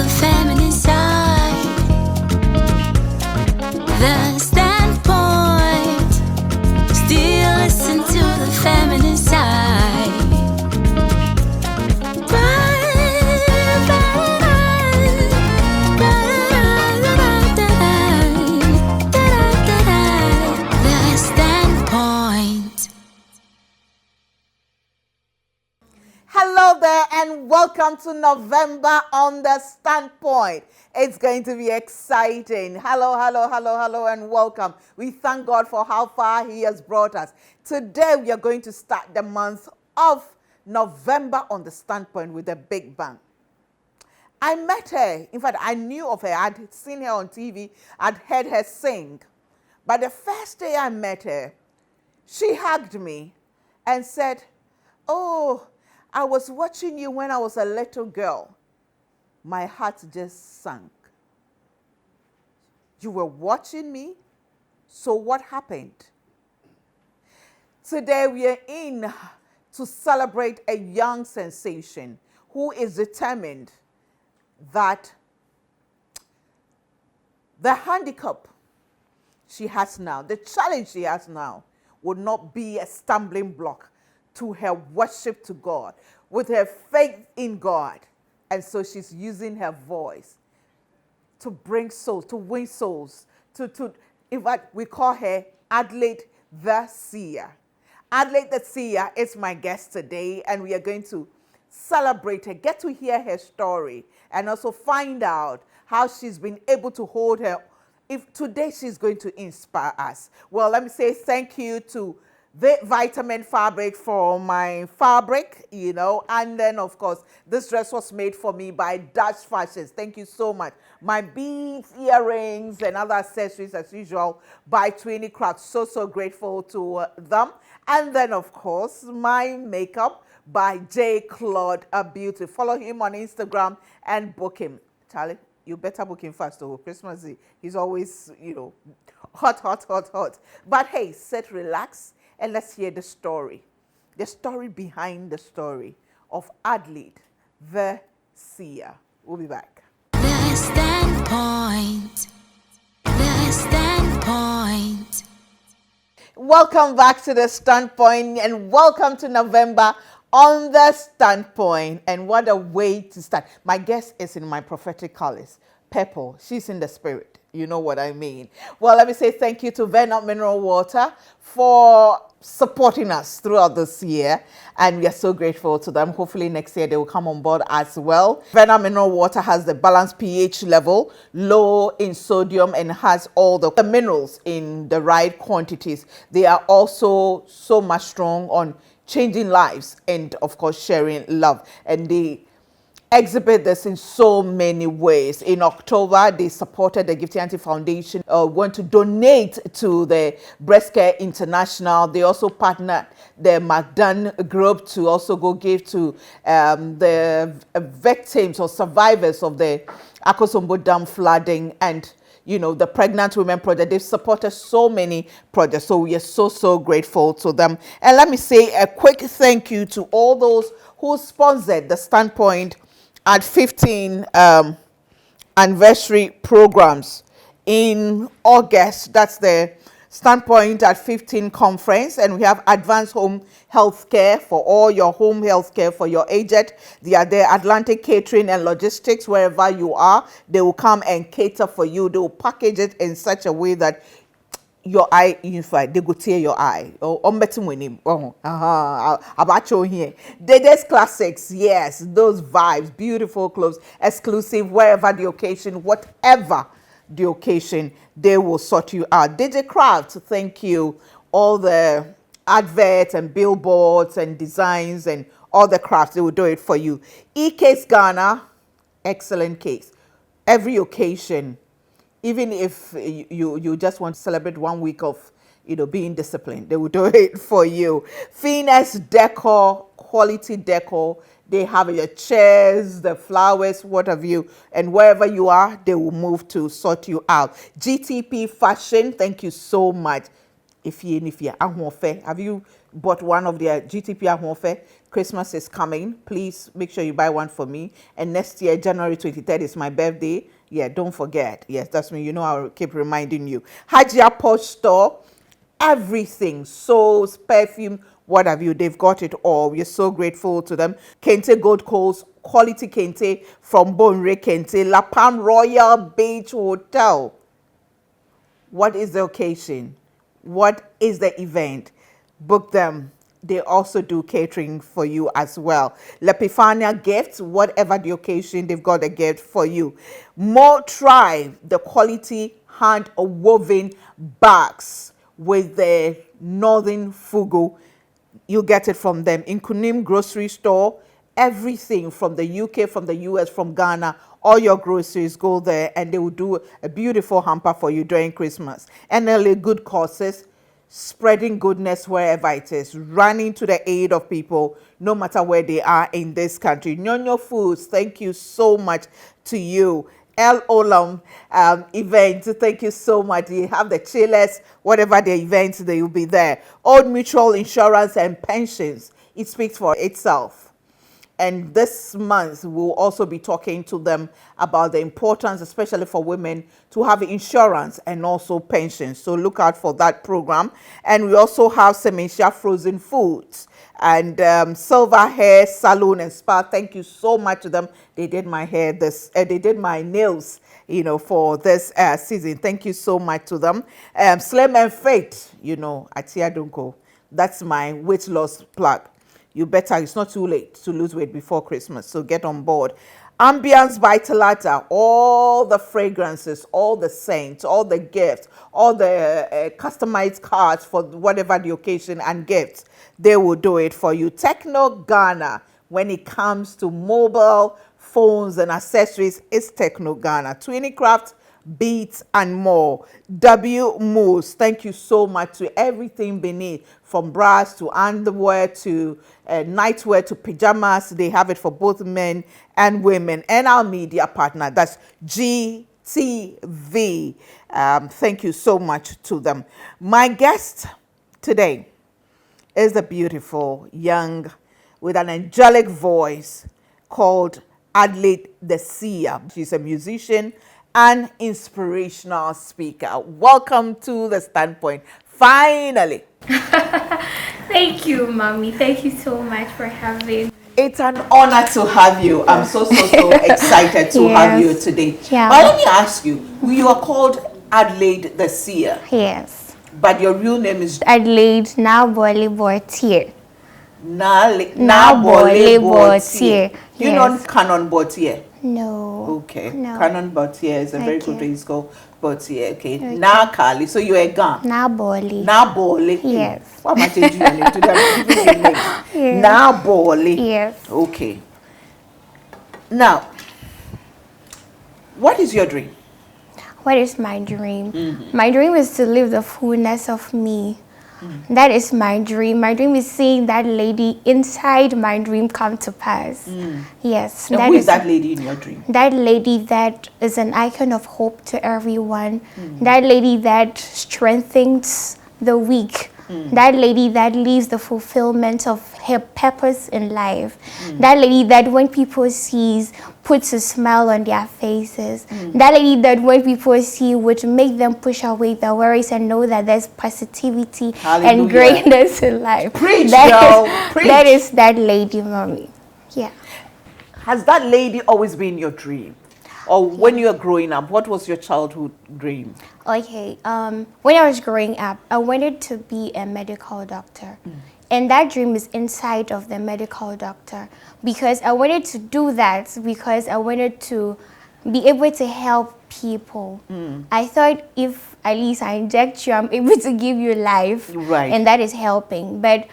the feminine side. The standpoint. Still listen to the feminine side. The standpoint. Hello there and welcome to November on the Standpoint. It's going to be exciting. Hello and welcome. We thank God for how far He has brought us. Today we are going to start the month of November on the Standpoint with a big bang. I met her. In fact, I knew of her. I'd seen her on TV. I'd heard her sing. But the first day I met her, she hugged me and said, "Oh, I was watching you when I was a little girl. My heart just sank." You were watching me? So what happened? Today we are in to celebrate a young sensation who is determined that the handicap she has now, the challenge she has now, would not be a stumbling block to her worship to God, with her faith in God. And so she's using her voice to bring souls, to win souls, in fact, we call her Adelaide The Seer. Adelaide The Seer is my guest today, and we are going to celebrate her, get to hear her story, and also find out how she's been able to hold her. If today she's going to inspire us. Well, let me say thank you to the Vitamin Fabric for my fabric, and then of course, this dress was made for me by Dutch Fashions. Thank you so much. My beads, earrings, and other accessories as usual by Twinny Crafts. So grateful to them. And then of course, my makeup by J. Claude Beauty. Follow him on Instagram and book him. Charlie, you better book him fast over Christmas Eve. He's always, hot. But hey, sit, relax, and let's hear the story behind the story of Adelaide The Seer. We'll be back. The standpoint. The standpoint. Welcome back to The Standpoint and welcome to November on The Standpoint. And what a way to start. My guest is in my prophetic colors. Purple. She's in the spirit. You know what I mean. Well, let me say thank you to Vernon Mineral Water for supporting us throughout this year. And we are so grateful to them. Hopefully next year they will come on board as well. Vernon Mineral Water has the balanced pH level, low in sodium, and has all the minerals in the right quantities. They are also so much strong on changing lives and, of course, sharing love. And they exhibit this in so many ways. In October, they supported the Gifty Foundation, want to donate to the Breast Care International. They also partnered the McDonald Group to also go give to the victims or survivors of the Akosombo Dam flooding and the Pregnant Women Project. They've supported so many projects. So we are so grateful to them. And let me say a quick thank you to all those who sponsored the Standpoint at 15 anniversary programs in August. That's the Standpoint at 15 conference, and we have advanced home health care for all your home health care for your aged. They are there. Atlantic Catering and Logistics, wherever you are, they will come and cater for you. They will package it in such a way that your eye, in fact, they go tear your eye. About you here. Dede's Classics, yes, those vibes, beautiful clothes, exclusive, wherever the occasion, whatever the occasion, they will sort you out. DJ Craft, thank you. All the adverts and billboards and designs and all the crafts, they will do it for you. E-Case Ghana, excellent case. Every occasion, even if you just want to celebrate 1 week of being disciplined, they will do it for you. Finesse Decor, quality decor. They have your chairs, the flowers, what have you, and wherever you are, they will move to sort you out. GTP Fashion, thank you so much. if you ahofe, have you bought one of their GTP ahofe? Christmas is coming. Please make sure you buy one for me. And next year, January 23rd is my birthday. Yeah, don't forget. Yes, that's me. You know, I'll keep reminding you. Hajia Posh Store, everything, soaps, perfume, what have you, they've got it all. We're so grateful to them. Kente Gold Coast, quality Kente from Bonre Kente, La Palm Royal Beach Hotel. What is the occasion? What is the event? Book them. They also do catering for you as well. Lepifania Gifts, whatever the occasion, they've got a gift for you. More Tribe, the quality hand woven bags with the Northern Fugu. You get it from them. In Kunim Grocery Store, everything from the UK, from the US, from Ghana, all your groceries go there and they will do a beautiful hamper for you during Christmas. NLA Good Causes, spreading goodness wherever it is, running to the aid of people, no matter where they are in this country. Nyonyo Foods, thank you so much to you. El Olam event, thank you so much. You have the chillers, whatever the events, they will be there. Old Mutual Insurance and Pensions, it speaks for itself. And this month, we'll also be talking to them about the importance, especially for women, to have insurance and also pensions. So look out for that program. And we also have Sementia Frozen Foods and Silver Hair Salon and Spa. Thank you so much to them. They did my hair they did my nails, you know, for this season. Thank you so much to them. Slim and Fit, you know, Atia Dunko. That's my weight loss plug. You better, it's not too late to lose weight before Christmas, so get on board. Ambience Vitalata, all the fragrances, all the scents, all the gifts, all the customized cards for whatever the occasion and gifts, they will do it for you. Techno Ghana, when it comes to mobile phones and accessories, it's Techno Ghana. Twinnycraft, Beats and more. W Moves, thank you so much to everything beneath, from bras to underwear to nightwear to pajamas. They have it for both men and women. And our media partner, that's GTV. Thank you so much to them. My guest today is a beautiful young with an angelic voice called Adelaide The Seer. She's a musician and inspirational speaker. Welcome to The Standpoint. Finally. Thank you, Mommy. Thank you so much for having me. It's an honor to have you. I'm so excited to have you today. Yeah. But let me ask you, you are called Adelaide The Seer. Yes. But your real name is Adelaide Botier. Botier. You know Canon Botier? No. Okay. No. Canon Botier is a very good place called Botier. Okay. Na Kali. So you're a Gan. Na Boli. Yes. What am I changing your name to them? Yes. Na Boli. Yes. Okay. Now, what is your dream? What is my dream? Mm-hmm. My dream is to live the fullness of me. That is my dream. My dream is seeing that lady inside my dream come to pass. Yes. And who is that lady in your dream? That lady that is an icon of hope to everyone. That lady that strengthens the weak. That lady that leaves the fulfillment of her purpose in life. That lady that when people sees, puts a smile on their faces. That lady that when people see would make them push away their worries and know that there's positivity and greatness in life. Preach, Preach. That is that lady, Mommy. Yeah. Has that lady always been your dream? Or when you were growing up, what was your childhood dream? Okay, when I was growing up, I wanted to be a medical doctor. And that dream is inside of the medical doctor because I wanted to do that because I wanted to be able to help people. I thought if at least I inject you, I'm able to give you life. Right. And that is helping. But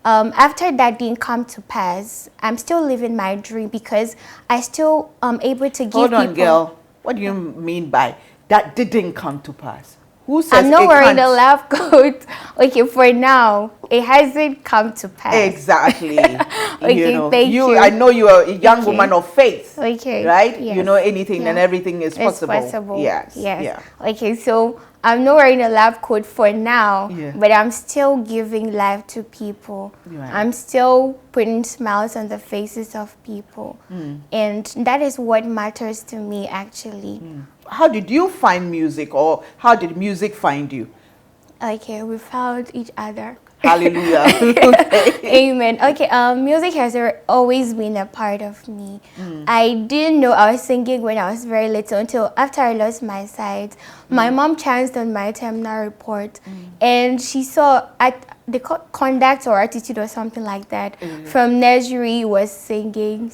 after that didn't come to pass, I'm still living my dream because I still am able to give people. Hold on, girl. What do you mean by that didn't come to pass? Who says I'm not wearing the lab coat. Okay, for now, it hasn't come to pass. Exactly. Okay, thank you. I know you are a young woman of faith. Okay. Right? Yes. You know anything and everything is possible. It's possible. Yes. Yes. Yeah. Okay, so I'm not wearing a lab coat for now, Yeah. but I'm still giving life to people. Right. I'm still putting smiles on the faces of people. And that is what matters to me, actually. How did you find music, or how did music find you? Okay, we found each other. Hallelujah. Okay. Amen. Okay, music has always been a part of me. I didn't know I was singing when I was very little until after I lost my sight. My mom chanced on my terminal report, and she saw the conduct or attitude or something like that. From nursery was singing.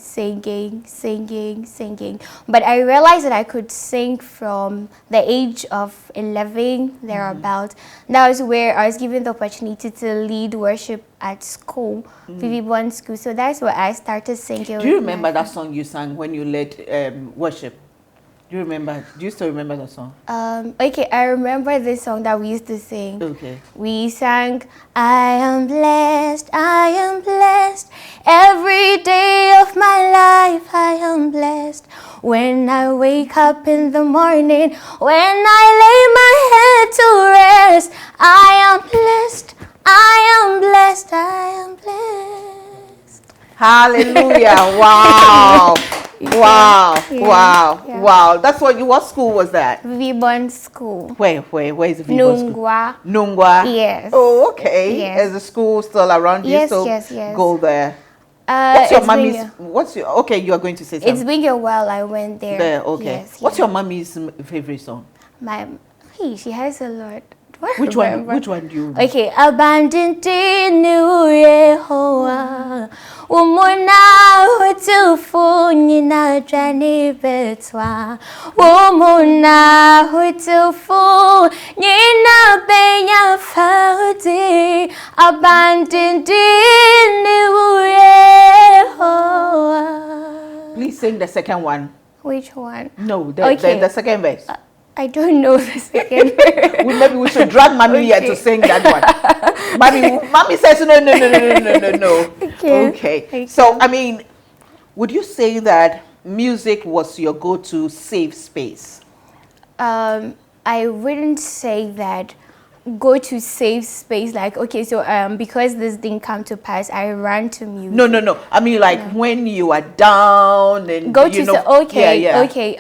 But I realized that I could sing from the age of 11, thereabout. That was where I was given the opportunity to lead worship at school, VV1 school. So that's where I started singing. Do you remember that song you sang when you led worship? Do you remember? Do you still remember that song? Okay, I remember this song that we used to sing. Okay. We sang, I am blessed, every day of my life I am blessed. When I wake up in the morning, when I lay my head to rest, I am blessed, I am blessed, I am blessed. Hallelujah. Wow. Wow. Yeah. Wow. Yeah. Wow. That's what school was that? VB1 school. Where is the Vivo school? Nungwa. Nungwa. Yes. Oh, okay. Yes. Is the school still around you? Yes, So yes. go there. What's your It's mommy's? been Okay, you are going to say something. It's been a while I went there. There. Okay. Yes, What's yes. your mommy's favorite song? She has a lot. Do I Which remember? one? Which one do you? Okay, abandoned in Yehovah. Umona hutufu nina jani betwa. Umona hutufu nina benya faudi. Abandoned in Yehovah. Please sing the second one. Which one? No, Okay. the second verse. I don't know the second word. Maybe we should drag mommy here to sing that one. Mommy says no. Okay. So, I mean, would you say that music was your go-to safe space? I wouldn't say that go to safe space, like, okay, so because this didn't come to pass, I ran to music. No. I mean, like, when you are down and Go to okay.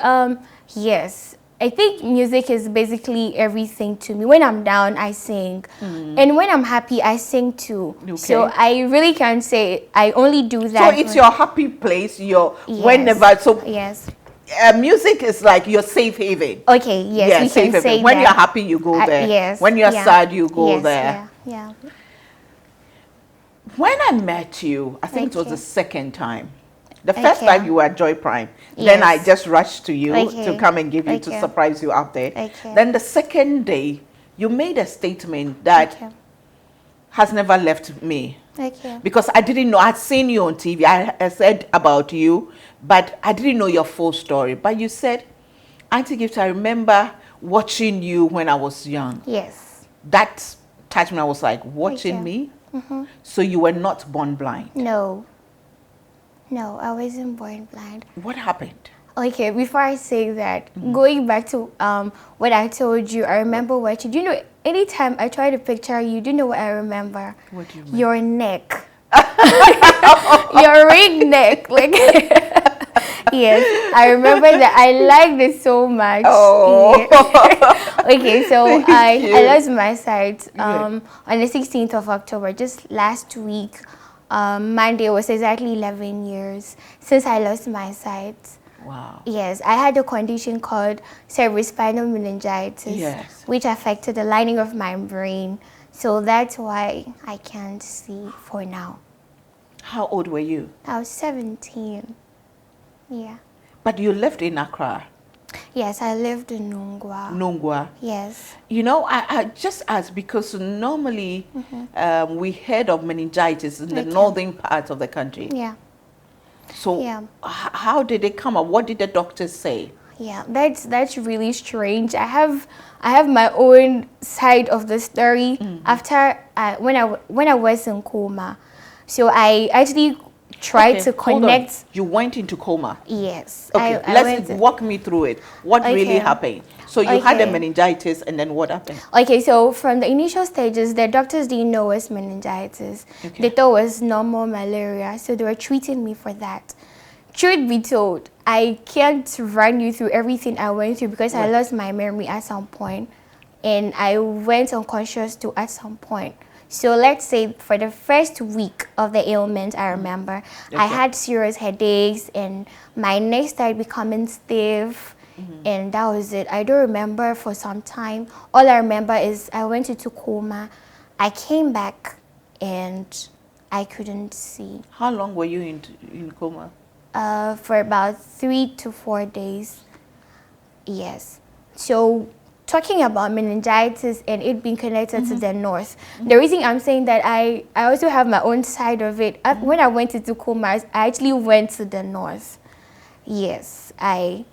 Yes. I think music is basically everything to me. When I'm down, I sing. And when I'm happy, I sing too. Okay. So I really can't say I only do that. So it's your happy place, whenever. So yes. Music is like your safe haven. Okay, yes, we safe can say haven. When that. you're happy, you go there. Yes. When you're sad, you go there. Yeah. When I met you, I think it was Okay. the second time. The first time you were at Joy Prime. Then I just rushed to you to come and give you, to surprise you out there. Okay. Then the second day, you made a statement that has never left me. Okay. Because I didn't know, I'd seen you on TV, I said about you, but I didn't know your full story. But you said, Auntie Gift, I remember watching you when I was young. Yes. That touched me. I was like, watching me? So you were not born blind? No, I wasn't born blind. What happened? Okay, before I say that, going back to what I told you, I remember watching. Do you know, anytime I try to picture you, do you know what I remember? What do you mean? Your neck. Your ring neck. Like, yes, I remember that. I liked it so much. Oh. Yeah. Okay, so I lost my sight Yeah. on the 16th of October, just last week. Monday was exactly 11 years since I lost my sight. Wow. Yes, I had a condition called cerebrospinal meningitis, which affected the lining of my brain. So that's why I can't see for now. How old were you? I was 17. Yeah. But you lived in Accra. Yes, I lived in Nungwa. Nungwa. Yes. You know, I just asked because normally we heard of meningitis in the northern part of the country. Yeah. So how did it come up? What did the doctors say? Yeah, that's really strange. I have my own side of the story. After when I was in coma, so I actually try Okay, to hold on. connect. You went into coma. Yes. Okay, let's walk me through it. What really happened? So you had a meningitis, and then what happened? Okay, so from the initial stages, the doctors didn't know it was meningitis. Okay. They thought it was normal malaria, so they were treating me for that. Truth be told, I can't run you through everything I went through because I lost my memory at some point, and I went unconscious too at some point. So let's say for the first week of the ailment, I remember I had serious headaches and my neck started becoming stiff, and that was it. I don't remember for some time. All I remember is I went into coma. I came back and I couldn't see. How long were you in coma? For about 3 to 4 days. Yes. So talking about meningitis and it being connected to the north, the reason I'm saying that I also have my own side of it. When I went into coma, I actually went to the north. Yes, you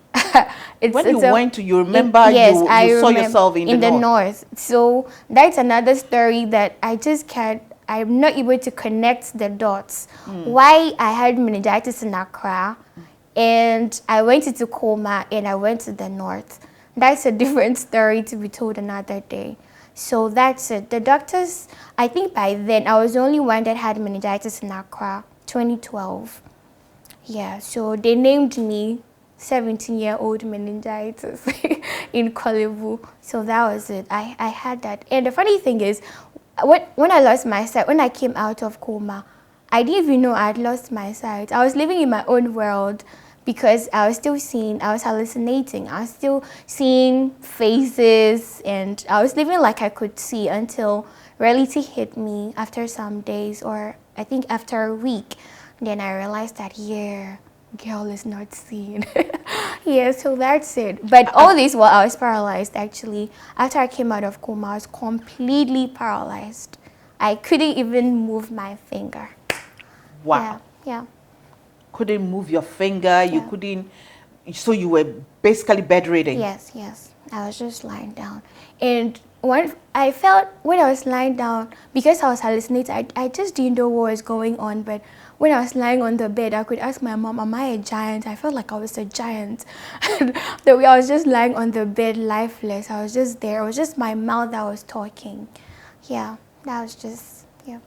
remember you saw yourself in the north. So that's another story that I just can't. I'm not able to connect the dots. Why I had meningitis in Accra, and I went into coma, and I went to the north. That's a different story to be told another day. So that's it. The doctors, I think by then, I was the only one that had meningitis in Accra, 2012. Yeah, so they named me 17-year-old meningitis in Kolebu. So that was it. I had that. And the funny thing is, when I lost my sight, when I came out of coma, I didn't even know I had lost my sight. I was living in my own world because I was still seeing, I was hallucinating. I was still seeing faces, and I was living like I could see until reality hit me after some days, or I think after a week. Then I realized that, girl is not seeing. Yeah, so that's it. But all this while I was paralyzed, actually. After I came out of coma, I was completely paralyzed. I couldn't even move my finger. Wow. Yeah. Couldn't move your finger, you couldn't, so you were basically bedridden. Yes. I was just lying down. And when I was lying down, because I was hallucinating, I just didn't know what was going on. But when I was lying on the bed, I could ask my mom, am I a giant? I felt like I was a giant. The way I was just lying on the bed, lifeless. I was just there. It was just my mouth that was talking. Yeah, that was just, yeah.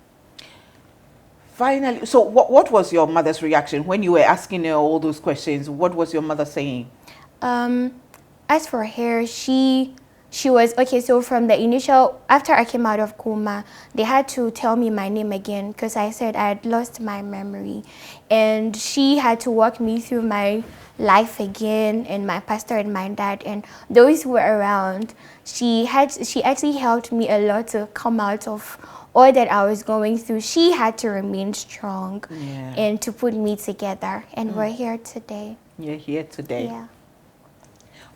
Finally, so what was your mother's reaction when you were asking her all those questions? What was your mother saying? As for her, she was, okay, so from the initial, after I came out of coma, they had to tell me my name again because I said I had lost my memory. And she had to walk me through my life again, and my pastor and my dad and those who were around. She actually helped me a lot to come out of all that I was going through. She had to remain strong and to put me together. And we're here today. You're here today. Yeah.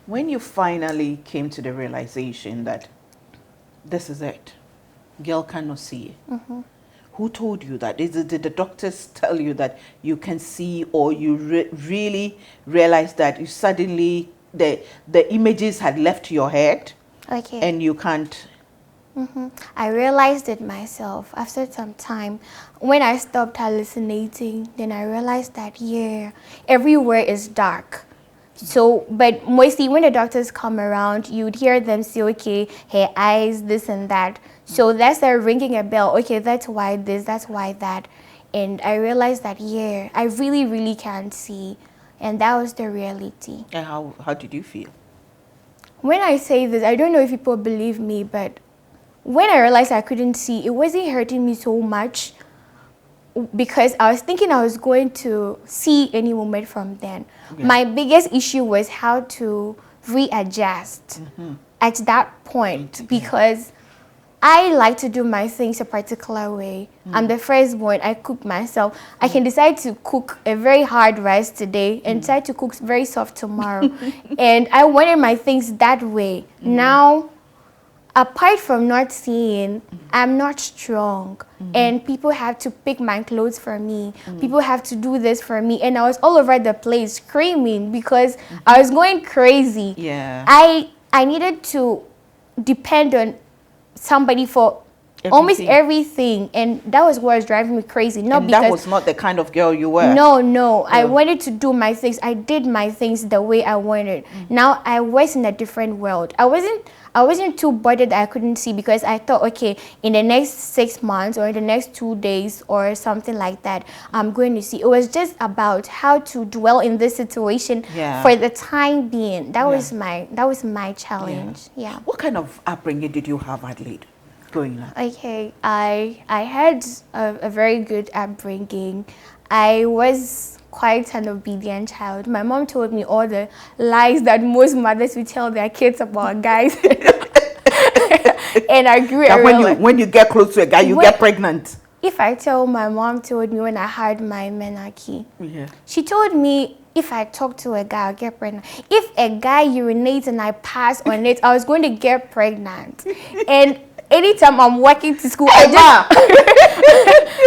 When you finally came to the realization that this is it, girl cannot see, who told you that? Did the doctors tell you that you can see, or you really realized that you suddenly, the images had left your head and you can't? I realized it myself after some time. When I stopped hallucinating, then I realized that, everywhere is dark. So, but mostly when the doctors come around, you'd hear them say, okay, her eyes, this and that. So that's their ringing a bell. Okay, that's why this, that's why that. And I realized that, I really, really can't see. And that was the reality. And how did you feel? When I say this, I don't know if people believe me, but when I realized I couldn't see, it wasn't hurting me so much because I was thinking I was going to see any moment from then. My biggest issue was how to readjust at that point because I like to do my things a particular way. I'm the firstborn. I cook myself. I can decide to cook a very hard rice today and decide to cook very soft tomorrow. And I wanted my things that way. Now, apart from not seeing, I'm not strong. And people have to pick my clothes for me. People have to do this for me. And I was all over the place screaming because I was going crazy. Yeah. I needed to depend on somebody for almost everything, and that was what was driving me crazy. Not and because that was not the kind of girl you were. no, I wanted to do my things. I did my things the way I wanted. Now I was in a different world. I wasn't too bothered that I couldn't see, because I thought, okay, in the next 6 months or in the next 2 days or something like that, I'm going to see. It was just about how to dwell in this situation for the time being. That was my challenge. Yeah. What kind of upbringing did you have, Adelaide, growing up? Okay, I had a very good upbringing. I was quite an obedient child. My mom told me all the lies that most mothers would tell their kids about guys. And I grew up. When you get close to a guy, you get pregnant. If I tell my mom told me when I had my menarche, she told me if I talk to a guy, I'll get pregnant. If a guy urinates and I pass on it, I was going to get pregnant. And anytime I'm walking to school,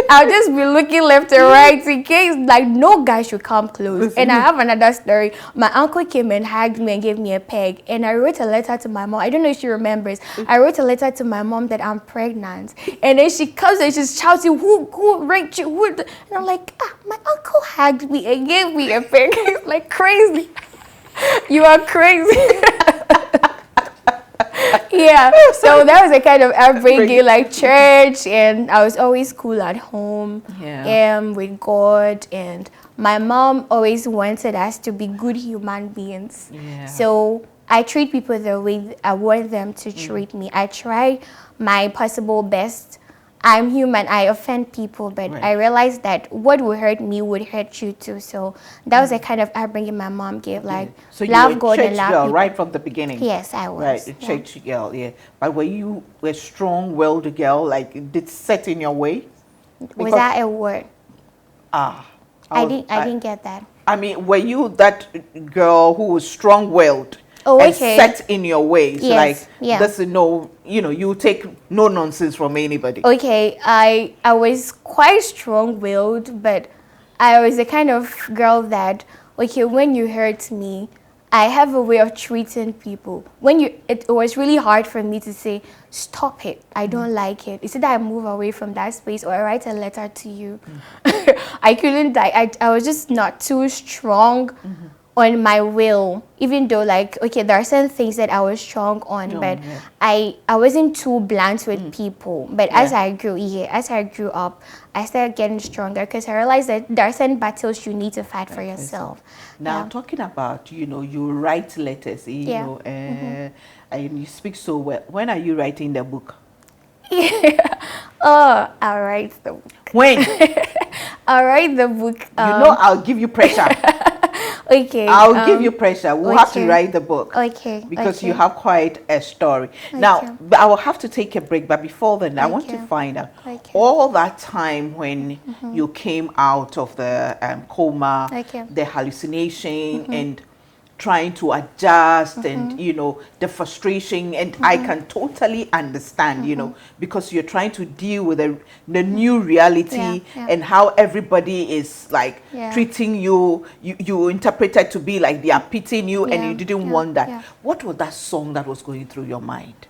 I'll just be looking left and right in case like no guy should come close. And I have another story. My uncle came and hugged me and gave me a peg, and I wrote a letter to my mom. I don't know if she remembers. I wrote a letter to my mom that I'm pregnant, and then she comes and she's shouting, "Who raped you?" And I'm like, my uncle hugged me and gave me a peg. It's like crazy. You are crazy. Yeah, so that was a kind of upbringing, like church, and I was always cool at home, with God, and my mom always wanted us to be good human beings. So I treat people the way I want them to treat me. I try my possible best. I'm human, I offend people, but I realized that what would hurt me would hurt you too. So that was the kind of upbringing my mom gave, like so love God and love girl people. right from the beginning. Yes, I was. Right, a church girl, But were you a strong-willed girl, like did set in your way? Was that a word? I didn't get that. I mean, were you that girl who was strong-willed? And set in your ways, this is no, you take no nonsense from anybody. Okay, I was quite strong-willed, but I was the kind of girl that, when you hurt me, I have a way of treating people. It was really hard for me to say, stop it, I don't like it. It's either I move away from that space or I write a letter to you. I couldn't, I was just not too strong on my will, even though there are certain things that I was strong on, but I wasn't too blunt with people. But as I grew up, I started getting stronger because I realized that there are certain battles you need to fight for yourself. Now talking about, you write letters, and you speak so well. When are you writing the book? I'll write the book. When? I'll write the book. I'll give you pressure. Okay. I'll give you pressure. We'll have to write the book. Okay. Because you have quite a story. Now, I will have to take a break. But before then, I want to find out all that time when you came out of the coma, the hallucination, and trying to adjust and the frustration, and I can totally understand because you're trying to deal with the new reality and how everybody is treating you. You interpret it to be like they are pitying you, and you didn't want that. What was that song that was going through your mind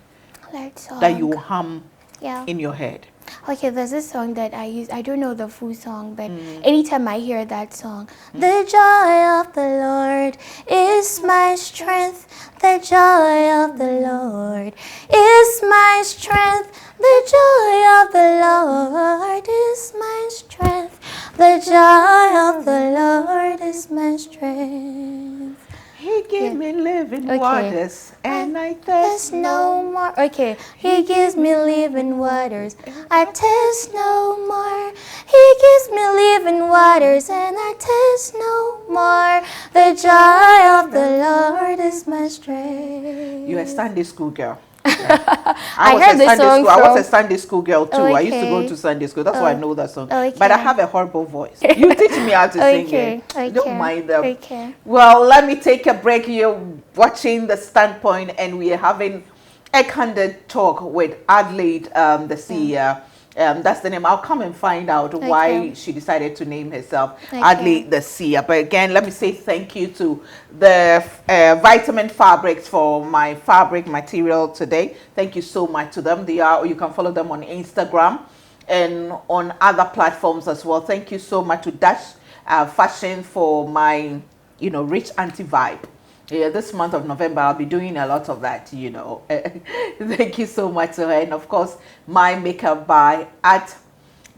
that you hum in your head? Okay, there's this song that I use. I don't know the full song, but anytime I hear that song, the joy of the Lord is my strength. The joy of the Lord is my strength. The joy of the Lord is my strength. The joy of the Lord is my strength. He gave me living waters, and I thirst no more. Okay, He gives me living waters. I thirst no more. He gives me living waters, and I thirst no more. The joy of the Lord is my strength. You're a Sunday school girl. I heard the song. I was a Sunday school girl too. I used to go to Sunday school. That's why I know that song. But I have a horrible voice. You teach me how to sing it. Don't mind them. Well, let me take a break. You're watching The Standpoint, and we are having a candid talk with Adelaide The Seer. That's the name. I'll come and find out why she decided to name herself Adelaide The Seer. But again, let me say thank you to the Vitamin Fabrics for my fabric material today. Thank you so much to them. You can follow them on Instagram and on other platforms as well. Thank you so much to Dash Fashion for my, rich anti-vibe. Yeah, this month of November, I'll be doing a lot of that, Thank you so much to her. And of course, my makeup by at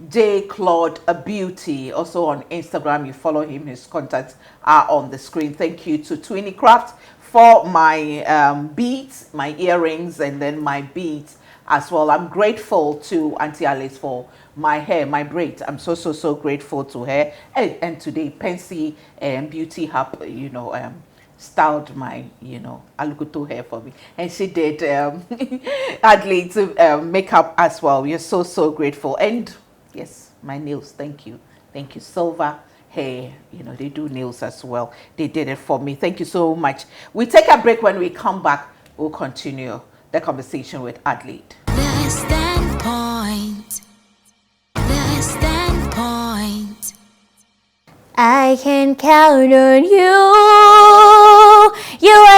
J. Claude a Beauty. Also on Instagram, you follow him. His contacts are on the screen. Thank you to Twinny Craft for my beads, my earrings, and then my beads as well. I'm grateful to Auntie Alice for my hair, my braids. I'm so grateful to her. And today, Pensy Beauty Hub, styled my, Alukuto hair for me. And she did Adelaide's makeup as well. We're so grateful. And yes, my nails, thank you. Thank you, Silver Hair. They do nails as well. They did it for me. Thank you so much. We take a break. When we come back, we'll continue the conversation with Adelaide. The Standpoint. The Standpoint. I can count on you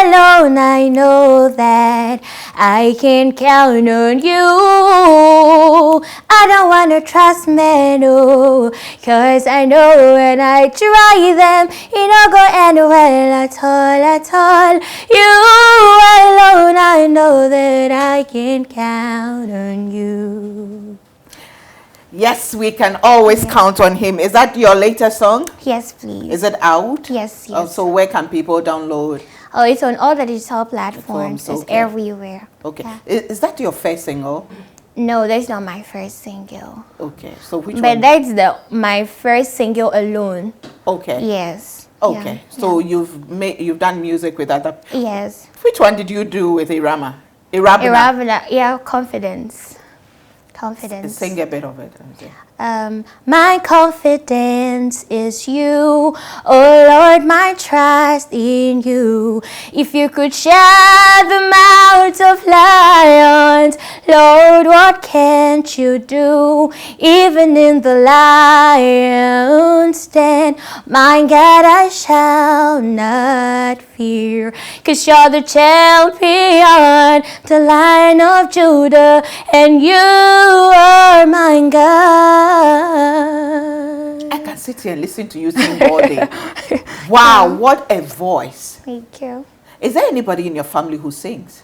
alone, I know that. I can count on you. I don't wanna trust men, no, 'cause I know when I try them, it don't go anywhere at all. You alone, I know that I can count on you. Yes, we can always count on him. Is that your latest song? Yes, please. Is it out? Yes. So where can people download? Oh, it's on all the digital platforms. It's everywhere. Okay. Yeah. Is that your first single? No, that's not my first single. Okay. So which one? But that's my first single alone. Okay. Yes. Okay. Yeah. So you've done music with other. Yes. Which one did you do with Irama? Irabina. Yeah, Confidence. Sing a bit of it. Okay. My confidence is you, oh Lord, my trust in you. If you could shut the mouths of lions, Lord, what can't you do? Even in the lion's den, my God, I shall not fear, 'cause you're the champion, the Lion of Judah, and you are my God. I can sit here and listen to you sing all day. Wow, what a voice. Thank you. Is there anybody in your family who sings?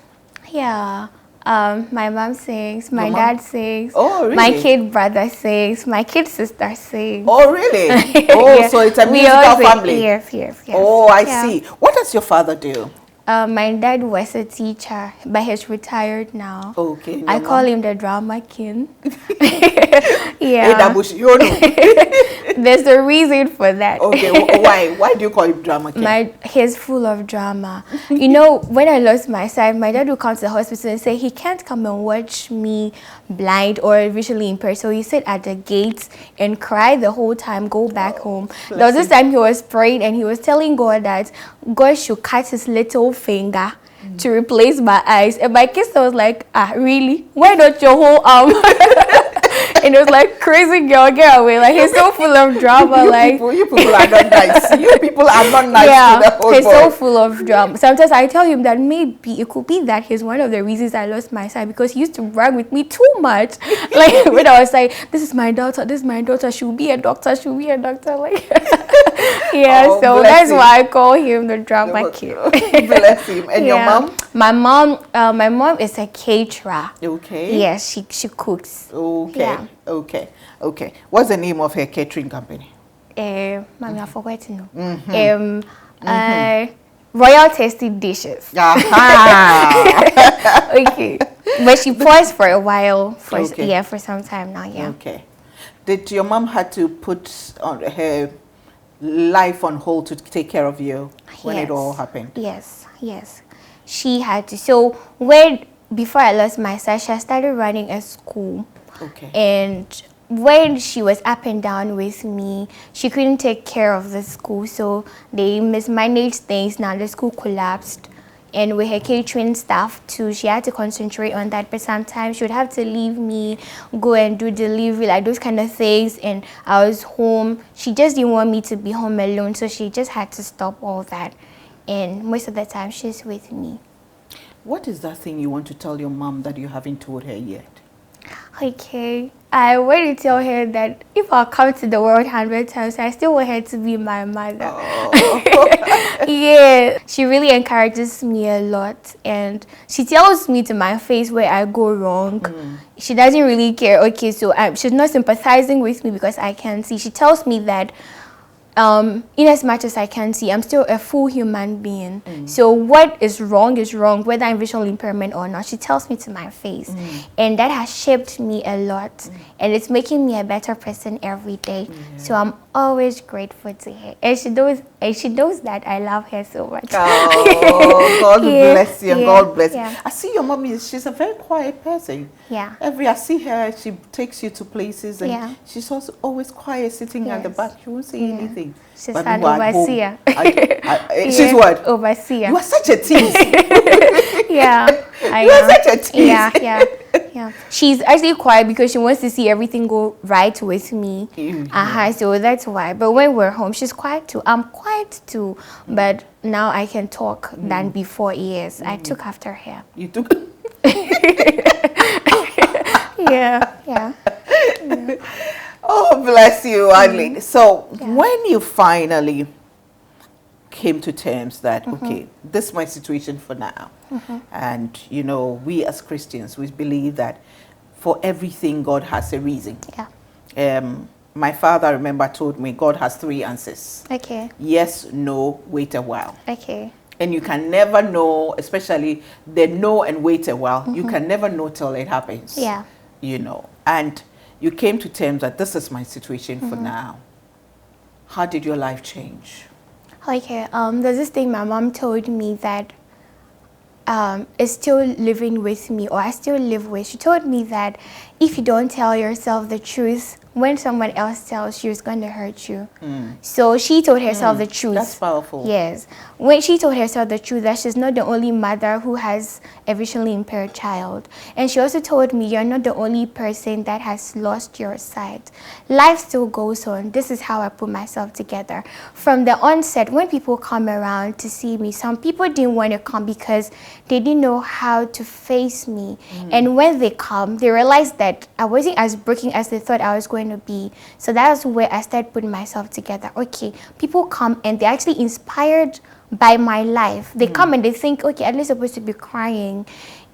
Yeah. My mom sings, my Your dad mom? sings, Oh, really? my kid brother sings, my kid sister sings. Oh, really? Oh, Yeah. so it's a We musical all sing. family. Yes. Oh, I Yeah. see. What does your father do? My dad was a teacher, but he's retired now. Okay. I call him the drama king. Yeah. There's a reason for that. Okay, why? Why do you call him drama king? He's full of drama. When I lost my sight, my dad would come to the hospital and say he can't come and watch me blind or visually impaired. So he sit at the gates and cry the whole time, go back home. There was this time he was praying and he was telling God that God should cut his little finger to replace my eyes. And my sister was like, really? Why not your whole arm? And it was like, crazy girl, get away. Like, he's so full of drama. You people are not nice. You people are not nice to the whole he's boy. so full of drama. Sometimes I tell him that maybe it could be that he's one of the reasons I lost my sight, because he used to brag with me too much. Like, when I was like, this is my daughter, she'll be a doctor. Like, yeah, so that's why I call him the drama kid. Bless him. And your mom? My mom is a caterer. Okay. Yes, she cooks. Okay. Yeah. Okay. What's the name of her catering company? Mommy, I forgot to know. Royal Tasty Dishes. Okay. But she paused for a while, for some time now, yeah. Okay. Did your mom had to put on her life on hold to take care of you when it all happened? Yes. She had to. So before I lost my sight, I started running a school. Okay. And when she was up and down with me, she couldn't take care of the school, so they mismanaged things. Now the school collapsed, And with her catering staff too, she had to concentrate on that. But sometimes she would have to leave me, go and do delivery, like those kind of things. And I was home. She just didn't want me to be home alone, so she just had to stop all that. And most of the time, she's with me. What is that thing you want to tell your mom that you haven't told her yet? Okay, I want to tell her that if I come to the world 100 times, I still want her to be my mother. Oh. Yeah, she really encourages me a lot, and she tells me to my face where I go wrong. She doesn't really care. Okay, so she's not sympathizing with me because I can see. She tells me that in as much as I can see, I'm still a full human being. So what is wrong, whether I'm visual impairment or not. She tells me to my face. And that has shaped me a lot. And it's making me a better person every day. So I'm always grateful to her. And she knows that I love her so much. Oh, God bless you. Yeah, God bless you. yeah. I see your mommy, she's a very quiet person. Yeah. I see her, she takes you to places and Yeah. she's also always quiet, sitting at the Yes. back. She won't say anything. She's But an you are at home. overseer. She's what? Overseer. You are such a tease. Yeah, You are such a tease. Yeah. She's actually quiet because she wants to see everything go right with me. So that's why. But when we're home, she's quiet too. I'm quiet too. But now I can talk than before. Yes, I took after her. You took... Yeah. Oh, bless you, Adelaide. So, when you finally came to terms that, okay, this is my situation for now, and, you know, we as Christians, we believe that for everything, God has a reason. Yeah. My father, I remember, told me God has 3 answers. Okay. Yes, no, wait a while. Okay. And you can never know, especially the no and wait a while, you can never know till it happens. Yeah. You know, and you came to terms that this is my situation for now. How did your life change? Okay. There's this thing my mom told me that is still living with me, or I still live with. She told me that if you don't tell yourself the truth, when someone else tells you, it's going to hurt you. So she told herself the truth. That's powerful. Yes. When she told herself the truth, that she's not the only mother who has a visually impaired child. And she also told me, you're not the only person that has lost your sight. Life still goes on. This is how I put myself together. From the onset, when people come around to see me, some people didn't want to come because they didn't know how to face me. And when they come, they realize that I wasn't as broken as they thought I was going to be. So that's where I started putting myself together. Okay, people come and they're actually inspired by my life. They come and they think, okay, Adelaide is supposed to be crying,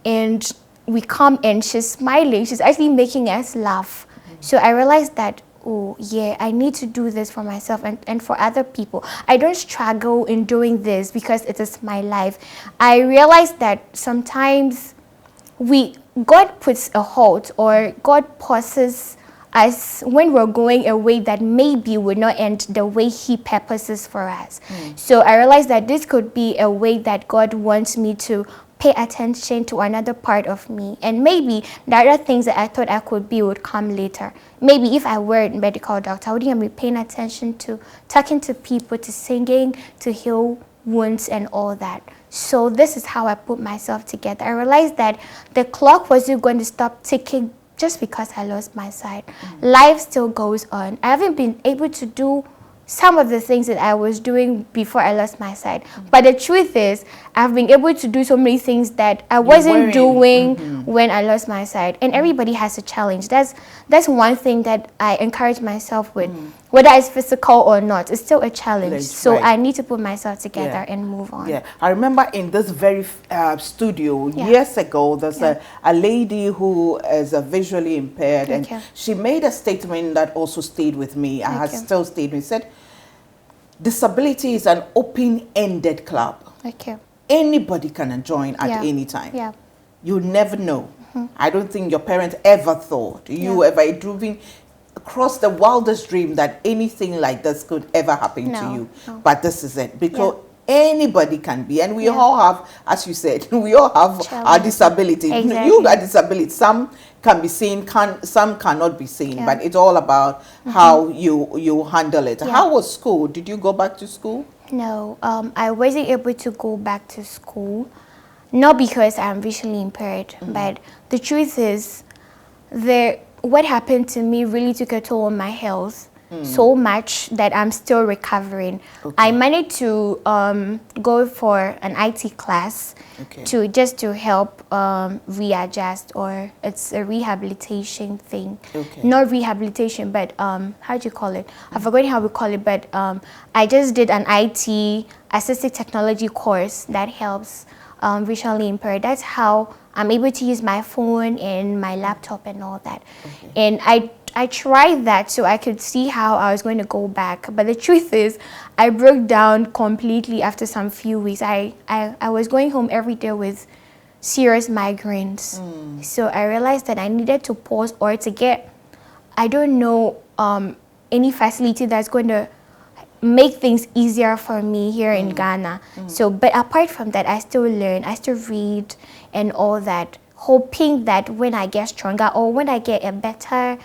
and we come and she's smiling. She's actually making us laugh. So I realized that, oh yeah, I need to do this for myself and for other people. I don't struggle in doing this because it is my life. I realized that sometimes God puts a halt, or God pauses us when we're going a way that maybe would not end the way He purposes for us. So I realized that this could be a way that God wants me to pay attention to another part of me. And maybe the other things that I thought I could be would come later. Maybe if I were a medical doctor, I wouldn't be paying attention to talking to people, to singing, to heal wounds and all that. So this is how I put myself together. I realized that the clock wasn't going to stop ticking just because I lost my sight. Life still goes on. I haven't been able to do some of the things that I was doing before I lost my sight. But the truth is, I've been able to do so many things that I wasn't doing when I lost my sight. And everybody has a challenge. That's one thing that I encourage myself with. Whether it's physical or not, it's still a challenge. So I need to put myself together and move on. Yeah, I remember in this very studio years ago, there's a lady who is visually impaired, and she made a statement that also stayed with me and has still stayed with me. She said, disability is an open-ended club. Anybody can join at any time. You never know. I don't think your parents ever thought you ever driven across the wildest dream that anything like this could ever happen to you. But this is it, because anybody can be, and we all have, as you said, we all have our disability. You got disability. Some can be seen, some cannot be seen, but it's all about how you handle it. How was school? Did you go back to school? No, I wasn't able to go back to school. not because I'm visually impaired, but the truth is, what happened to me really took a toll on my health so much that I'm still recovering. Okay. I managed to go for an IT class to help readjust, or it's a rehabilitation thing. Okay. Not rehabilitation, but how do you call it? I forgot how we call it, but I just did an IT assistive technology course that helps visually impaired. That's how I'm able to use my phone and my laptop and all that. Okay. And I tried that so I could see how I was going to go back. But the truth is, I broke down completely after some few weeks. I was going home every day with serious migraines. So I realized that I needed to pause or to get, I don't know, any facility that's going to make things easier for me here in Ghana. So, but apart from that, I still learn, I still read and all that, hoping that when I get stronger or when I get a better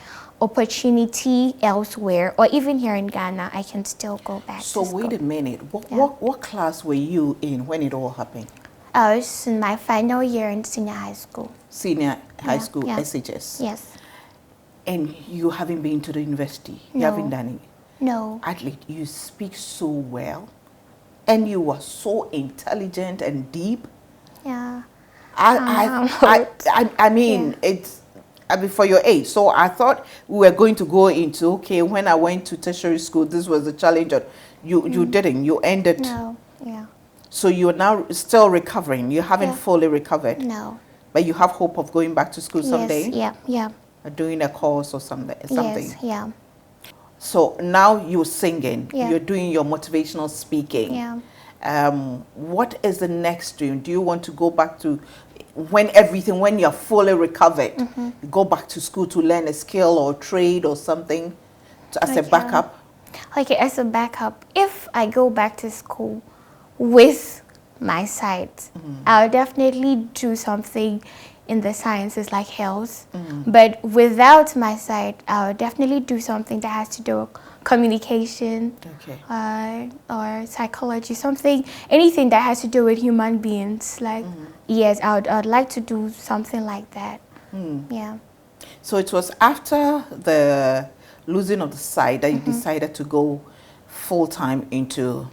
opportunity elsewhere or even here in Ghana, I can still go back So to school. wait a minute. What class were you in when it all happened? I was in my final year in senior high school. Senior high school, yeah. SHS. Yes. And you haven't been to the university. You No. haven't done it. No. Adelaide, you speak so well, and you are so intelligent and deep. Yeah. I mean, it's, I mean, for your age. So I thought we were going to go into, okay, when I went to tertiary school, this was the challenge. You didn't. You ended. No. Yeah. So you're now still recovering. You haven't Yeah. fully recovered. No. But you have hope of going back to school someday? Yes. Yeah. Yeah. Or doing a course or something. Yes. Yeah. So now you're singing. Yeah. You're doing your motivational speaking. Yeah. What is the next dream? Do you want to go back to when you're fully recovered, you go back to school to learn a skill or trade or something as a backup? Okay, as a backup, if I go back to school with my sight, I'll definitely do something in the sciences like health. But without my sight, I'll definitely do something that has to do with communication, or psychology, anything that has to do with human beings. Like, yes, I'd like to do something like that. Yeah. So it was after the losing of the sight that you decided to go full-time into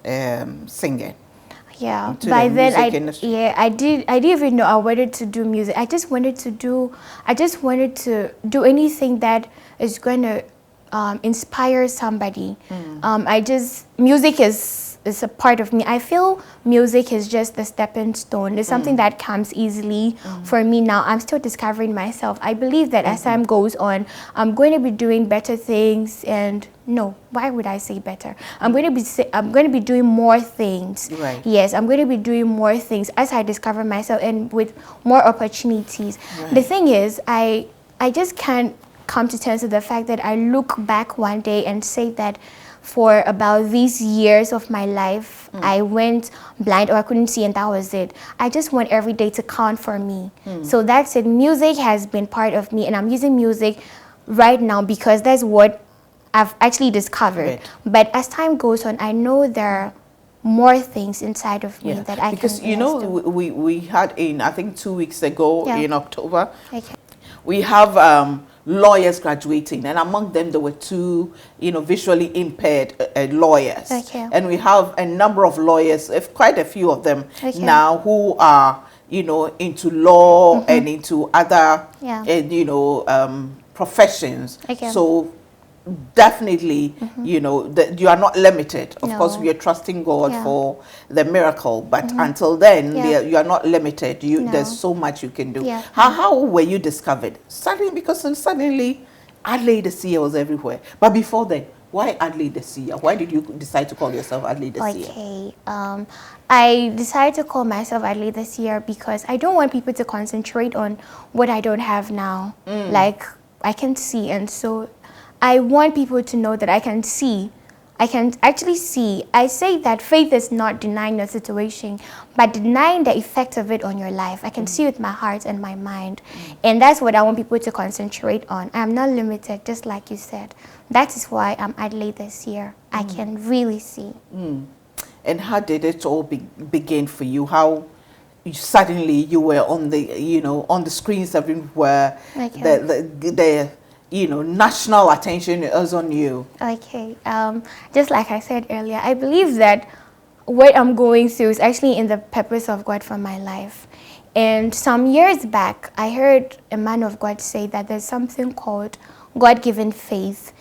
singing. Yeah, into by the then music industry. I didn't even know I wanted to do music. I just wanted to do anything that is going to inspire somebody. Music is a part of me. I feel music is just the stepping stone. It's something that comes easily for me now. I'm still discovering myself. I believe that as time goes on, I'm going to be doing better things. And no, why would I say better? I'm going to be doing more things. Right. Yes, I'm going to be doing more things as I discover myself and with more opportunities. Right. The thing is, I just can't come to terms with the fact that I look back one day and say that for about these years of my life, I went blind or I couldn't see, and that was it. I just want every day to count for me. So that's it. Music has been part of me, and I'm using music right now because that's what I've actually discovered. Right. But as time goes on, I know there are more things inside of me that I because can you know do. we had I think 2 weeks ago in October, Okay. we have lawyers graduating, and among them there were two visually impaired lawyers. Okay. And we have a number of lawyers, quite a few of them now, who are into law and into other professions. Okay. So definitely that you are not limited. Of course, we are trusting God for the miracle, but until then you are not limited. There's so much you can do. How were you discovered? Suddenly, because suddenly Adelaide The Seer was everywhere. But before then, why Adelaide The Seer? Why did you decide to call yourself Adelaide The Seer? Okay, I decided to call myself Adelaide The Seer because I don't want people to concentrate on what I don't have now. Like, I can see, and so I want people to know that I can see. I can actually see. I say that faith is not denying your situation, but denying the effect of it on your life. I can see with my heart and my mind. And that's what I want people to concentrate on. I'm not limited, just like you said. That is why I'm Adelaide The Seer. I can really see. And how did it all begin for you? How suddenly you were on the screens everywhere. Okay. The national attention is on you. Okay. Just like I said earlier, I believe that what I'm going through is actually in the purpose of God for my life. And some years back, I heard a man of God say that there's something called God-given faith.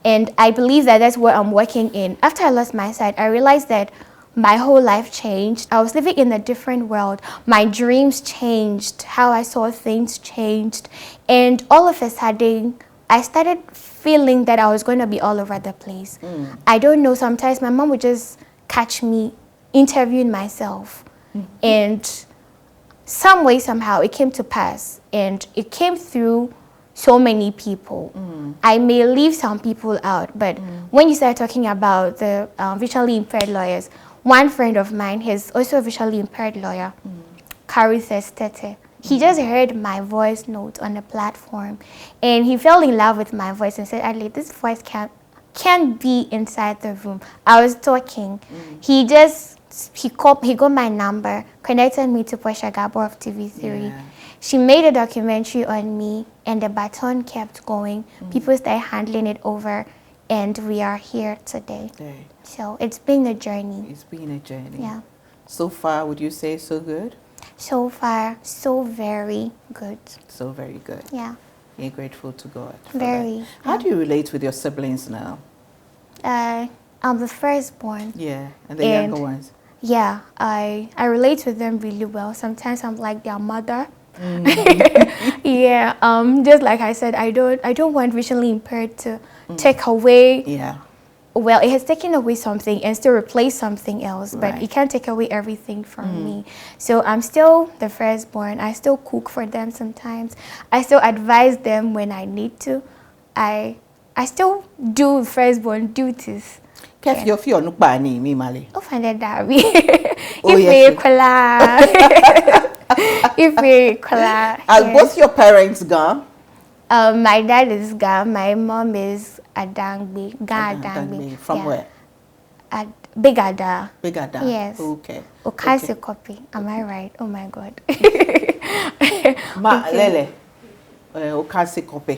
And I believe that that's what I'm working in. After I lost my sight, I realized that my whole life changed. I was living in a different world. My dreams changed. How I saw things changed. And all of a sudden, I started feeling that I was going to be all over the place. I don't know, sometimes my mom would just catch me interviewing myself. And some way, somehow, it came to pass. And it came through so many people. I may leave some people out, but when you start talking about the visually impaired lawyers, one friend of mine, he's also a visually impaired lawyer, Carries Tete. He just heard my voice note on the platform, and he fell in love with my voice and said, Adelaide, this voice can't be inside the room. I was talking. He got my number, connected me to Portia Gabor of TV3. Yeah. She made a documentary on me, and the baton kept going. People started handling it over, and we are here today. Right. So it's been a journey. It's been a journey. Yeah. So far, would you say so good? So far, so very good. So very good. Yeah. You're grateful to God for Very. that. How do you relate with your siblings now? I'm the firstborn. Yeah, and the And- younger ones. Yeah, I relate with them really well. Sometimes I'm like their mother. Yeah, just like I said, I don't want visually impaired to take away. Yeah. Well, it has taken away something and still replace something else, but Right. it can't take away everything from me. So I'm still the firstborn. I still cook for them sometimes. I still advise them when I need to. I still do firstborn duties. Kef yo fi onukpa ni mi male. Oh, find that Darby. Oh, yes, If we collab. Are both your parents gone? My dad is Ga, my mom is Adangbe. Ga Adangbe. From Yeah. where? Big Ada. Big Ada. Yes. Okay. Okasi copy. Am I right? Oh my God. Ma Lele. Okasi kope.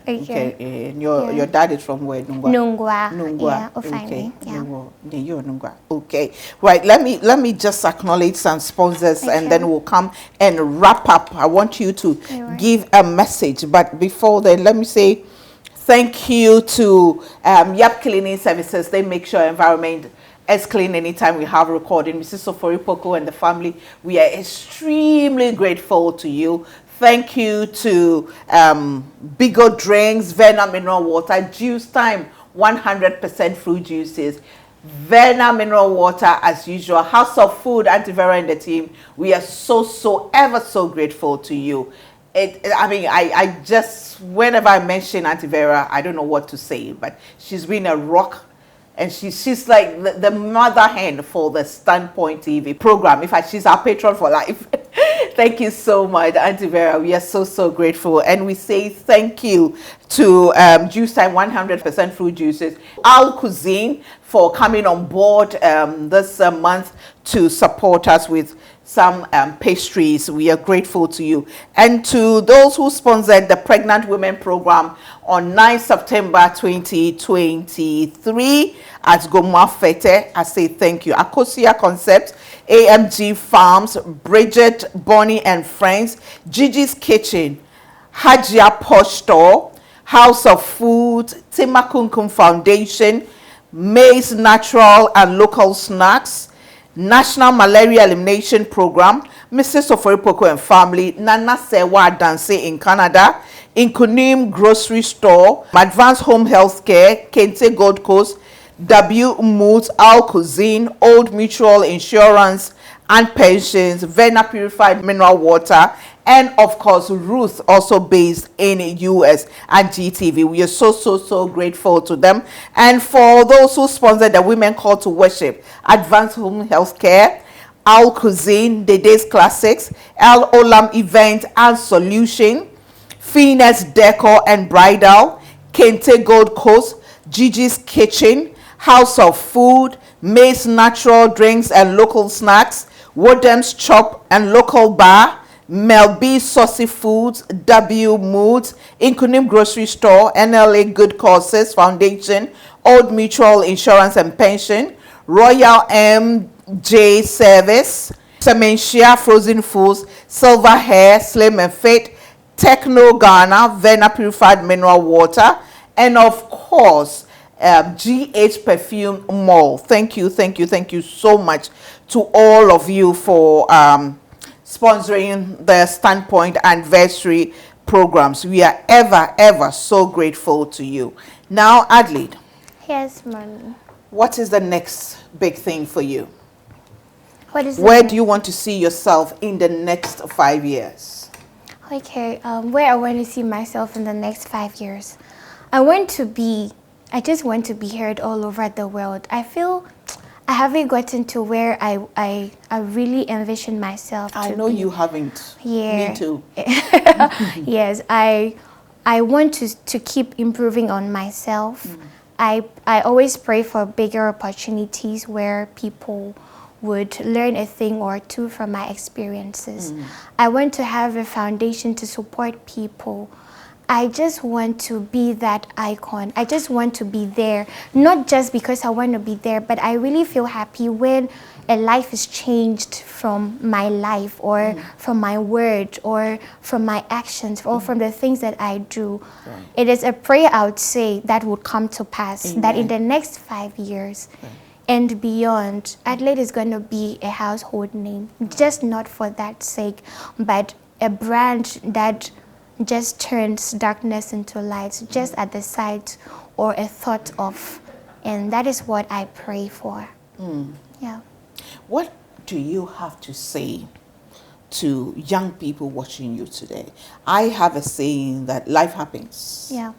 Okay. Your dad is from where? Nungwa. Nungwa. Yeah. Okay. Yeah. You're Nungwa. Okay. Right. Let me just acknowledge some sponsors and then we'll come and wrap up. I want you to give a message, but before then, let me say thank you to Yap Cleaning Services. They make sure environment is clean anytime we have recording. Mrs. Sofori Poko and the family, we are extremely grateful to you. Thank you to Bigo Drinks, Verna Mineral Water, Juice Time, 100% fruit juices. Verna Mineral Water, as usual. House of Food, Auntie Vera and the team, we are ever so grateful to you. I just, whenever I mention Auntie Vera, I don't know what to say, but she's been a rock. And she's like the mother hen for the Standpoint TV program. In fact, she's our patron for life. Thank you so much, Auntie Vera. We are so grateful. And we say thank you to Juice Time 100% fruit juices, Al Cuisine, for coming on board this month to support us with some pastries. We are grateful to you. And to those who sponsored the Pregnant Women Program on 9 September 2023 at Goma Fete, I say thank you. Akosia Concepts, AMG Farms, Bridget, Bonnie and Friends, Gigi's Kitchen, Hajia Posh Store, House of Food, Timakunkum Foundation, Maize Natural and Local Snacks, National Malaria Elimination Program, Mrs. Oforipoko and Family, Nana Sewa Danse in Canada, Inkunim Grocery Store, Advanced Home Health Care, Kente Gold Coast, W Moods, Al Cuisine, Old Mutual Insurance and Pensions, Verna Purified Mineral Water, and of course Ruth, also based in the US, and GTV. We are so grateful to them. And for those who sponsored the Women Call to Worship, Advanced Home Health Care, Al Cuisine, The Days Classics, Al Olam Event and Solution, Phoenix Decor and Bridal, Kente Gold Coast, Gigi's Kitchen, House of Food, Maize Natural Drinks and Local Snacks, Woodham's Chop and Local Bar, Mel B Saucy Foods, W Moods, Inkunim Grocery Store, NLA Good Causes Foundation, Old Mutual Insurance and Pension, Royal MJ Service, Sementia Frozen Foods, Silver Hair, Slim and Fit, Techno Ghana, Vena Purified Mineral Water, and of course, GH Perfume Mall. Thank you so much to all of you for sponsoring the Standpoint anniversary programs. We are ever so grateful to you. Now, Adelaide. Yes, Mommy. What is the next big thing for you? Where do you want to see yourself in the next 5 years? Okay, where I want to see myself in the next 5 years. I just want to be heard all over the world. I feel I haven't gotten to where I really envision myself to be. I know you haven't. Yeah. Me too. Yes, I want to keep improving on myself. I always pray for bigger opportunities where people would learn a thing or two from my experiences. I want to have a foundation to support people. I just want to be that icon. I just want to be there, not just because I want to be there, but I really feel happy when a life is changed from my life or from my word or from my actions or from the things that I do. Right. It is a prayer I would say that would come to pass. Amen. That in the next 5 years and beyond, Adelaide is going to be a household name, just not for that sake, but a brand that just turns darkness into light, just at the sight or a thought of. And that is what I pray for. Yeah. What do you have to say to young people watching you today? I have a saying that life happens. Yeah.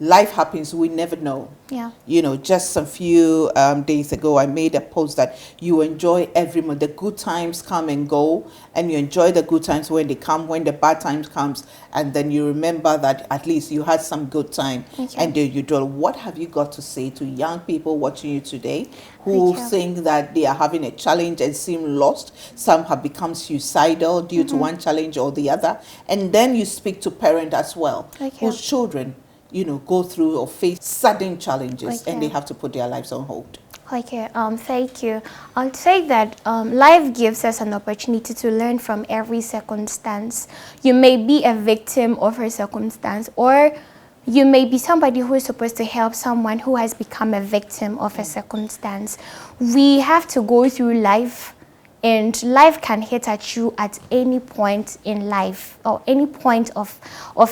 Life happens, we never know. Yeah. You know, just a few days ago, I made a post that you enjoy every moment. The good times come and go, and you enjoy the good times when they come. When the bad times comes, and then you remember that at least you had some good time. And then you do. What have you got to say to young people watching you today who think that they are having a challenge and seem lost? Some have become suicidal due to one challenge or the other. And then you speak to parents as well, whose children, you know, go through or face sudden challenges and they have to put their lives on hold. Okay, thank you. I'll say that life gives us an opportunity to learn from every circumstance. You may be a victim of a circumstance, or you may be somebody who is supposed to help someone who has become a victim of a circumstance. We have to go through life, and life can hit at you at any point in life or any point of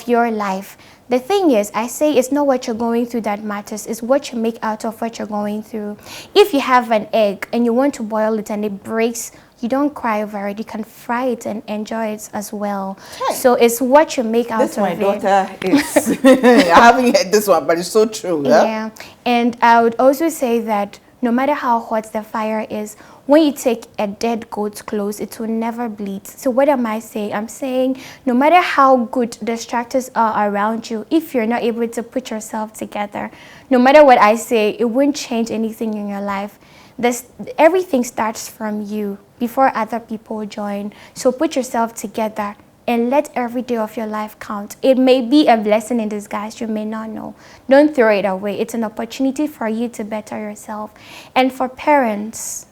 your life. The thing is, I say it's not what you're going through that matters, it's what you make out of what you're going through. If you have an egg and you want to boil it and it breaks, you don't cry over it, you can fry it and enjoy it as well. Hey. So it's what you make out of it. My daughter is, I haven't heard this one, but it's so true. Yeah, and I would also say that no matter how hot the fire is, when you take a dead goat's clothes, it will never bleed. So what am I saying? I'm saying no matter how good the distractors are around you, if you're not able to put yourself together, no matter what I say, it won't change anything in your life. Everything starts from you before other people join. So put yourself together and let every day of your life count. It may be a blessing in disguise, you may not know. Don't throw it away. It's an opportunity for you to better yourself. And for parents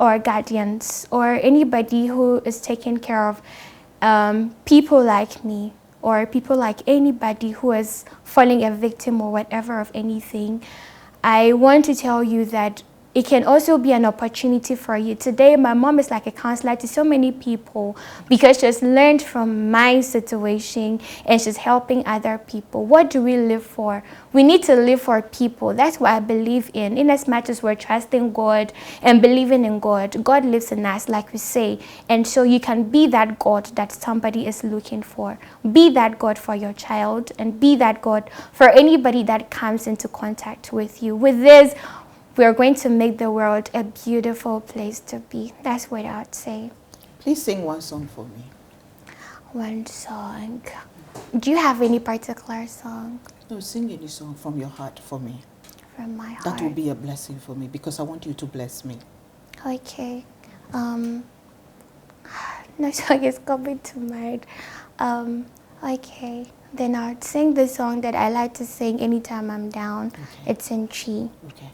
or guardians or anybody who is taking care of people like me or people like anybody who is falling a victim or whatever of anything, I want to tell you that it can also be an opportunity for you. Today, my mom is like a counselor to so many people because she's learned from my situation and she's helping other people. What do we live for? We need to live for people. That's what I believe in as much as we're trusting God and believing in God. God lives in us, like we say. And so you can be that God that somebody is looking for. Be that God for your child and be that God for anybody that comes into contact with you. With this, we are going to make the world a beautiful place to be. That's what I would say. Please sing one song for me. One song. Do you have any particular song? No, sing any song from your heart for me. From my heart. That will be a blessing for me because I want you to bless me. Okay. no song is coming to mind. Okay, then I'll sing the song that I like to sing anytime I'm down. Okay. It's in Chi. Okay.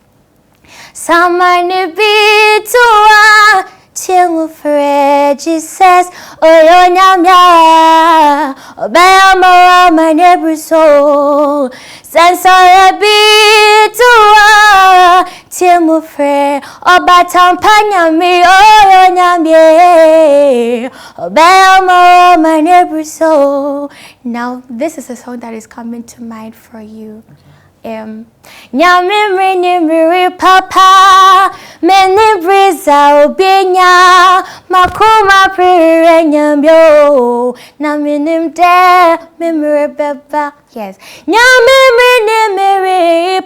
Samani bitua Tingu for Jesus Oyo nyamya Obeyama my neighbor soul Sensora bitua Tingu for Obatampanya mi Oyo nyamya Obeyama my neighbor soul. Now this is a song that is coming to mind for you. Nyamimri papa meni briza obinya makuma prire nyambyo naminim de mimri beba. Yes. Nyamimri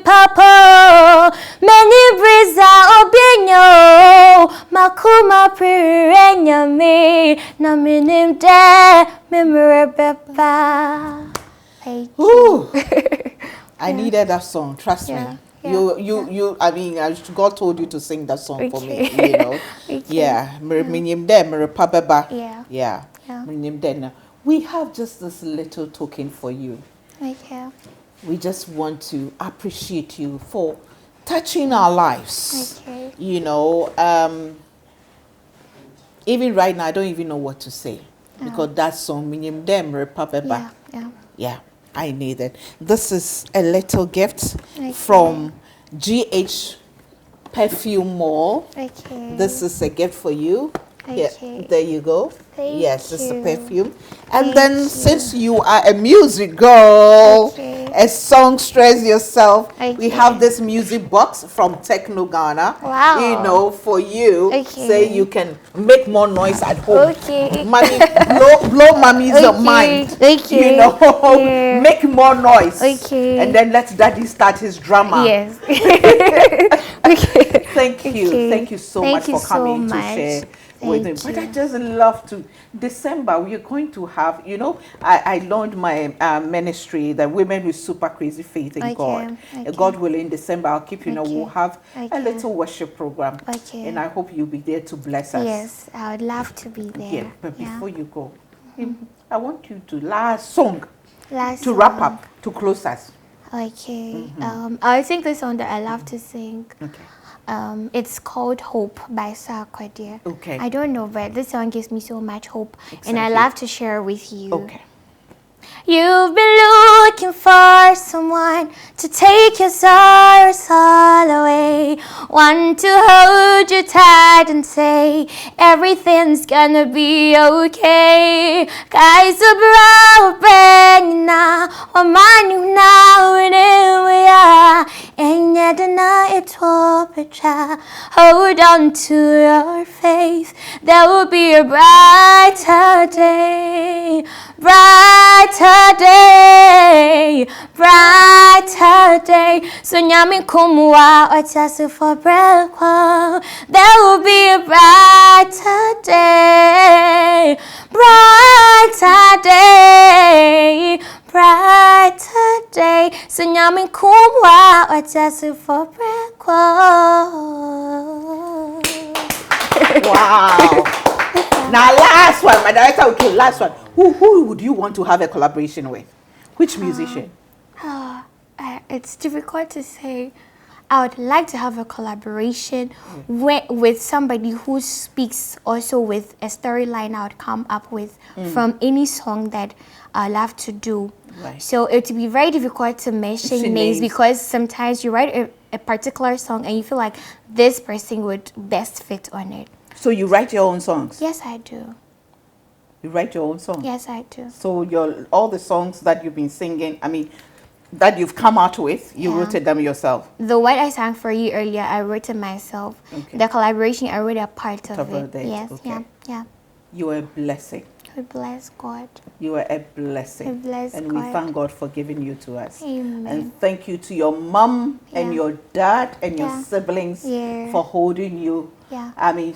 papa meni briza obinya makuma prire nyami naminim de mimri beba. Thank you. I needed that song. Trust me. You. I mean, God told you to sing that song for me. You know. Yeah. Yeah. We have just this little token for you. Okay. We just want to appreciate you for touching our lives. Okay. You know. Even right now, I don't even know what to say because that song, yeah. I need it. This is a little gift from GH Perfume Mall. Okay. This is a gift for you. Okay. Yeah, there you go. Thank yes, it's a you. perfume. And then since you are a music girl, a songstress yourself, we have this music box from Techno Ghana. Wow. You know, for you. Okay. So you can make more noise at home. Okay. Mommy, blow mommy's mind. Okay. You know, make more noise. Okay. And then let daddy start his drama. Yes. Okay. Thank you. Thank you so much for coming to share with me. But I just love to. December, we are going to have, you know, I launched my ministry, the Women with Super Crazy Faith in God. God willing, December, I'll keep, you know, we'll have a little worship program. And I hope you'll be there to bless us. Yes, I would love to be there. Yeah, but before you go, I want you to last song wrap up, to close us. Okay. I think the song that I love to sing. Okay. It's called Hope by Sarkodie. Okay. I don't know, but this song gives me so much hope, and I love to share with you. Okay. You've been looking for someone to take your sorrows all away. One to hold you tight and say everything's gonna be okay. Guys are broken now, or mine now, and here we are. And yet it's hope. Hold on to your faith. There will be a brighter day. Brighter day, brighter day. So nyami kumwa otasu for breakfast. There will be a brighter day, brighter day, brighter day. So nyami kumwa otasu for breakfast. Wow. Now, last one, my director. Okay, last one. Who would you want to have a collaboration with? Which musician? It's difficult to say. I would like to have a collaboration with somebody who speaks also with a storyline I would come up with from any song that I love to do. Right. So it would be very difficult to mention names because sometimes you write a particular song and you feel like this person would best fit on it. So you write your own songs? Yes, I do. You write your own songs? Yes, I do. So all the songs that you've been singing, I mean, that you've come out with, you wrote them yourself? The one I sang for you earlier, I wrote it myself. Okay. The collaboration, I wrote a part of it. Yes, okay. yeah. You are a blessing. We bless God. You are a blessing. We bless and God. we thank God for giving you to us. Amen. And thank you to your mom and your dad and your siblings for holding you. Yeah. I mean,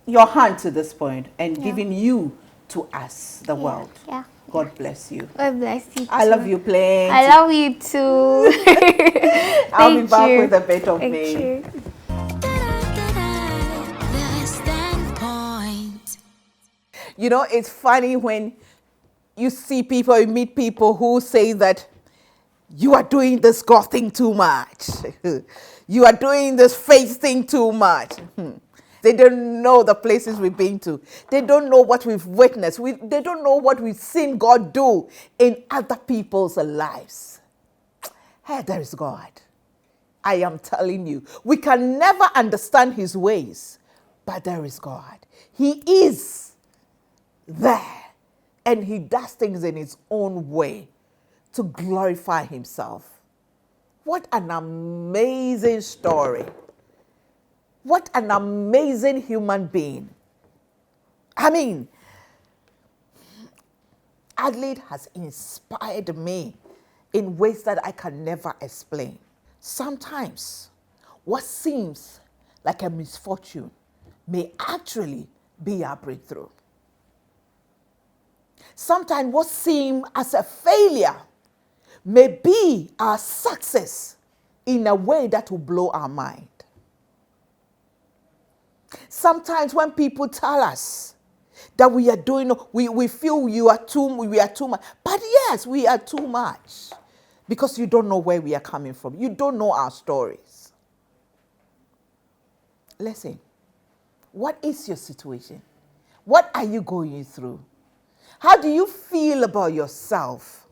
your hand to this point and giving you to us, the world. Yeah. God bless you. God bless you too. I love you playing. I love you too. I'll be back with a bit of me. You. The standpoint. You know, it's funny when you see people, you meet people who say that you are doing this God thing too much. You are doing this faith thing too much. They don't know the places we've been to. They don't know what we've witnessed. They don't know what we've seen God do in other people's lives. Hey, there is God. I am telling you, we can never understand his ways, but there is God. He is there, and he does things in his own way to glorify himself. What an amazing story. What an amazing human being. I mean, Adelaide has inspired me in ways that I can never explain. Sometimes what seems like a misfortune may actually be our breakthrough. Sometimes what seems as a failure may be our success in a way that will blow our mind. Sometimes when people tell us that we are doing, we feel we are too much. But yes, we are too much. Because you don't know where we are coming from. You don't know our stories. Listen, what is your situation? What are you going through? How do you feel about yourself?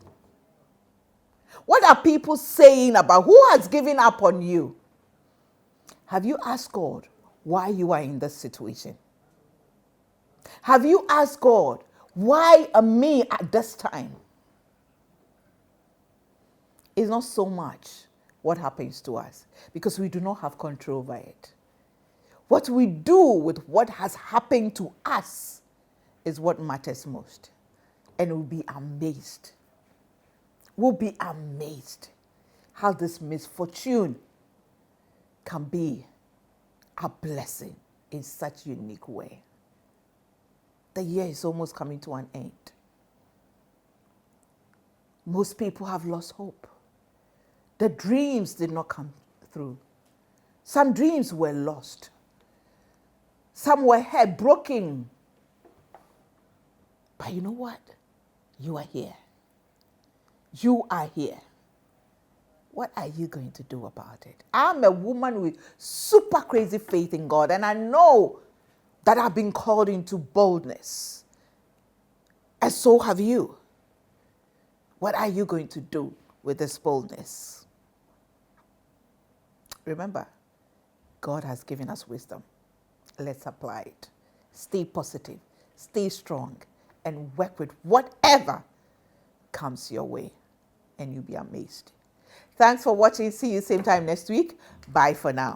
What are people saying about who has given up on you? Have you asked God why you are in this situation? Have you asked God, why me at this time? It's not so much what happens to us, because we do not have control over it. What we do with what has happened to us is what matters most. And we'll be amazed. We'll be amazed how this misfortune can be a blessing in such a unique way. The year is almost coming to an end. Most people have lost hope. The dreams did not come through. Some dreams were lost. Some were broken. But you know what? You are here. You are here. What are you going to do about it? I'm a woman with super crazy faith in God, and I know that I've been called into boldness. And so have you. What are you going to do with this boldness? Remember, God has given us wisdom. Let's apply it. Stay positive, stay strong, and work with whatever comes your way, and you'll be amazed. Thanks for watching. See you same time next week. Bye for now.